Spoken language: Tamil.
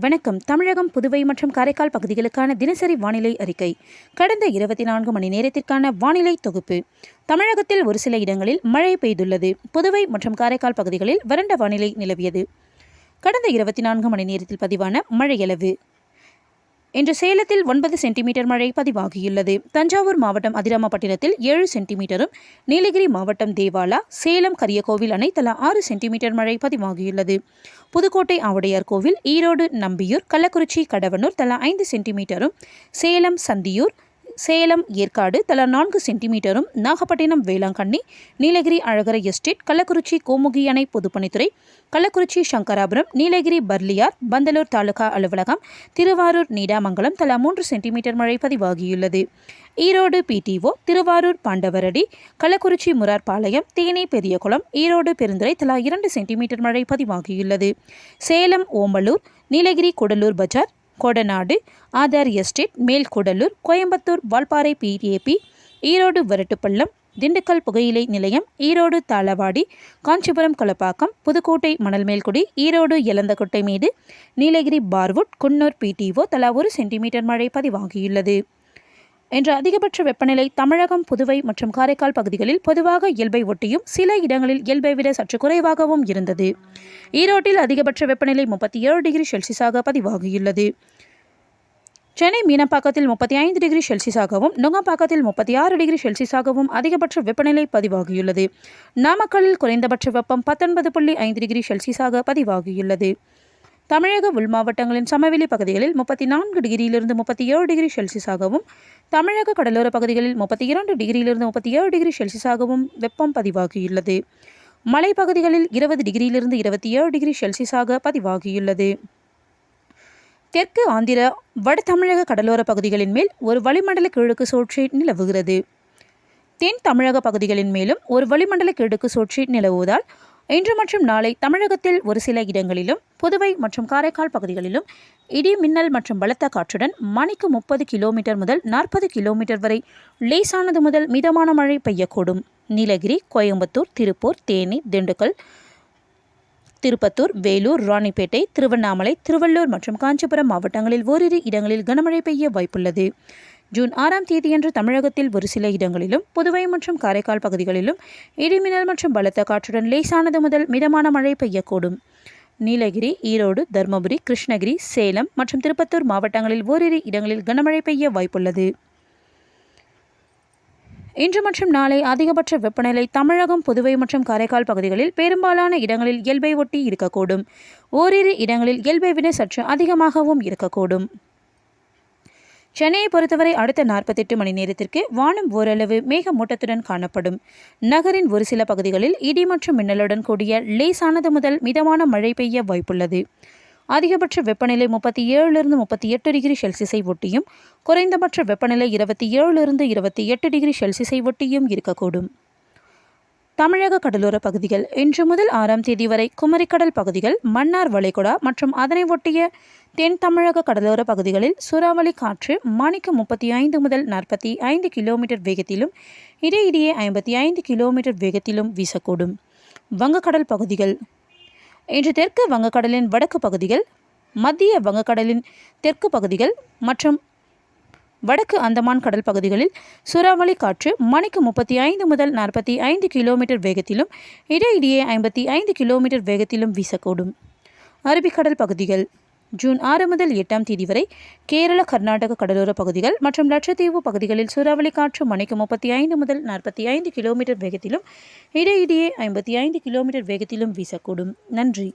வணக்கம். தமிழகம், புதுவை மற்றும் காரைக்கால் பகுதிகளுக்கான தினசரி வானிலை அறிக்கை. கடந்த 24 மணி நேரத்திற்கான வானிலை தொகுப்பு. தமிழகத்தில் ஒரு சில இடங்களில் மழை பெய்துள்ளது. புதுவை மற்றும் காரைக்கால் பகுதிகளில் வறண்ட வானிலை நிலவியது. கடந்த 24 மணி நேரத்தில் பதிவான மழையளவு. இன்று சேலத்தில் 9 சென்டிமீட்டர் மழை பதிவாகியுள்ளது. தஞ்சாவூர் மாவட்டம் அதிராமப்பட்டினத்தில் 7 சென்டிமீட்டரும், நீலகிரி மாவட்டம் தேவாலா, சேலம் கரியகோவில் அணை தலா 6 சென்டிமீட்டர் மழை பதிவாகியுள்ளது. புதுக்கோட்டை ஆவுடையார் கோவில், ஈரோடு நம்பியூர், கள்ளக்குறிச்சி கடவனூர் தலா 5 சென்டிமீட்டரும், சேலம் சந்தியூர், சேலம் ஏற்காடு தலா 4 சென்டிமீட்டரும், நாகப்பட்டினம் வேளாங்கண்ணி, நீலகிரி அழகரை எஸ்டேட், கள்ளக்குறிச்சி கோமுகி அணை பொதுப்பணித்துறை, கள்ளக்குறிச்சி சங்கராபுரம், நீலகிரி பர்லியார், பந்தலூர் தாலுகா அலுவலகம், திருவாரூர் நீடாமங்கலம் தலா 3 சென்டிமீட்டர் மழை பதிவாகியுள்ளது. ஈரோடு பிடிஓ, திருவாரூர் பாண்டவரடி, கள்ளக்குறிச்சி முரார்பாளையம், தேனி பெரியகுளம், ஈரோடு பெருந்துறை தலா 2 சென்டிமீட்டர் மழை பதிவாகியுள்ளது. சேலம் ஓம்பலூர், நீலகிரி கூடலூர் பஜார், கொடநாடு, ஆதார் எஸ்டேட், மேல்கூடலூர், கோயம்புத்தூர் வால்பாறை பிஏபி, ஈரோடு வரட்டுப்பள்ளம், திண்டுக்கல் புகையிலை நிலையம், ஈரோடு தாளவாடி, காஞ்சிபுரம் கொலப்பாக்கம், புதுக்கோட்டை மணல்மேல்குடி, ஈரோடு எலந்தக்கொட்டை மீது, நீலகிரி பார்வுட், குன்னூர் பிடிஓ தலா 1 சென்டிமீட்டர் மழை பதிவாகியுள்ளது. இன்று அதிகபட்ச வெப்பநிலை தமிழகம், புதுவை மற்றும் காரைக்கால் பகுதிகளில் பொதுவாக இயல்பை ஒட்டியும் சில இடங்களில் இயல்பை விட சற்று குறைவாகவும் இருந்தது. ஈரோட்டில் அதிகபட்ச வெப்பநிலை 37 டிகிரி செல்சியஸாக பதிவாகியுள்ளது. சென்னை மீனம்பாக்கத்தில் 35 டிகிரி செல்சியஸாகவும், நுங்கம்பாக்கத்தில் 36 டிகிரி செல்சியஸாகவும் அதிகபட்ச வெப்பநிலை பதிவாகியுள்ளது. நாமக்கல்லில் குறைந்தபட்ச வெப்பம் 19.5 டிகிரி செல்சியஸாக பதிவாகியுள்ளது. தமிழக உள் மாவட்டங்களின் சமவெளி பகுதிகளில் 34 டிகிரியிலிருந்து 37 டிகிரி செல்சியஸாகவும், தமிழக கடலோர பகுதிகளில் 32 டிகிரியிலிருந்து 37 டிகிரி செல்சியஸாகவும் வெப்பம் பதிவாகியுள்ளது. மலைப்பகுதிகளில் 20 டிகிரியிலிருந்து 27 டிகிரி செல்சியஸாக பதிவாகியுள்ளது. தெற்கு ஆந்திர வட தமிழக கடலோர பகுதிகளின் மேல் ஒரு வளிமண்டல கிழக்கு சுழற்சி நிலவுகிறது. தென் தமிழக பகுதிகளின் மேலும் ஒரு வளிமண்டல கிழக்கு சுழற்சி நிலவுவதால் இன்று மற்றும் நாளை தமிழகத்தில் ஒரு சில இடங்களிலும், புதுவை மற்றும் காரைக்கால் பகுதிகளிலும் இடி மின்னல் மற்றும் பலத்த காற்றுடன் மணிக்கு 30 கிலோமீட்டர் முதல் 40 கிலோமீட்டர் வரை லேசானது முதல் மிதமான மழை பெய்யக்கூடும். நீலகிரி, கோயம்புத்தூர், திருப்பூர், தேனி, திண்டுக்கல், திருப்பத்தூர், வேலூர், ராணிப்பேட்டை, திருவண்ணாமலை, திருவள்ளூர் மற்றும் காஞ்சிபுரம் மாவட்டங்களில் ஓரிரு இடங்களில் கனமழை பெய்ய வாய்ப்புள்ளது. ஜூன் 6ஆம் தேதியன்று தமிழகத்தில் ஒரு சில இடங்களிலும், புதுவை மற்றும் காரைக்கால் பகுதிகளிலும் இடிமின்னல் மற்றும் பலத்த காற்றுடன் லேசானது முதல் மிதமான மழை பெய்யக்கூடும். நீலகிரி, ஈரோடு, தருமபுரி, கிருஷ்ணகிரி, சேலம் மற்றும் திருப்பத்தூர் மாவட்டங்களில் ஓரிரு இடங்களில் கனமழை பெய்ய வாய்ப்புள்ளது. இன்று மற்றும் நாளை அதிகபட்ச வெப்பநிலை தமிழகம், புதுவை மற்றும் காரைக்கால் பகுதிகளில் பெரும்பாலான இடங்களில் இயல்பை ஒட்டி இருக்கக்கூடும். ஓரிரு இடங்களில் இயல்பை விட சற்று அதிகமாகவும் இருக்கக்கூடும். சென்னையை பொறுத்தவரை அடுத்த 48 மணி நேரத்திற்கு வானம் ஓரளவு மேகமூட்டத்துடன் காணப்படும். நகரின் ஒரு சில பகுதிகளில் இடி மற்றும் மின்னலுடன் கூடிய லேசானது முதல் மிதமான மழை பெய்ய வாய்ப்புள்ளது. அதிகபட்ச வெப்பநிலை 37 38 டிகிரி செல்சியஸை ஒட்டியும், குறைந்தபட்ச வெப்பநிலை 27 28 டிகிரி செல்சியஸை ஒட்டியும் இருக்கக்கூடும். தமிழக கடலோர பகுதிகள். இன்று முதல் 6ஆம் தேதி வரை குமரிக்கடல் பகுதிகள், மன்னார் வளைகுடா மற்றும் அதனை ஒட்டிய தென் தமிழக கடலோர பகுதிகளில் சூறாவளி காற்று மணிக்கு 35 முதல் 45 கிலோமீட்டர் வேகத்திலும், இடையிடையே 55 கிலோமீட்டர் வேகத்திலும் வீசக்கூடும். வங்கக்கடல் பகுதிகள். இன்று தெற்கு வங்கக்கடலின் வடக்கு பகுதிகள், மத்திய வங்கக்கடலின் தெற்கு பகுதிகள் மற்றும் வடக்கு அந்தமான் கடல் பகுதிகளில் சூறாவளி காற்று மணிக்கு 35 முதல் 45 கிலோமீட்டர் வேகத்திலும், இடையிடையே 55 கிலோமீட்டர் வேகத்திலும் வீசக்கூடும். அரபிக்கடல் பகுதிகள். ஜூன் 6 முதல் 8ஆம் தேதி வரை கேரள, கர்நாடக கடலோர பகுதிகள் மற்றும் லட்சத்தீவு பகுதிகளில் சூறாவளி காற்று மணிக்கு 35 முதல் 45 கிலோமீட்டர் வேகத்திலும், இடையிடையே 55 கிலோமீட்டர் வேகத்திலும் வீசக்கூடும். நன்றி.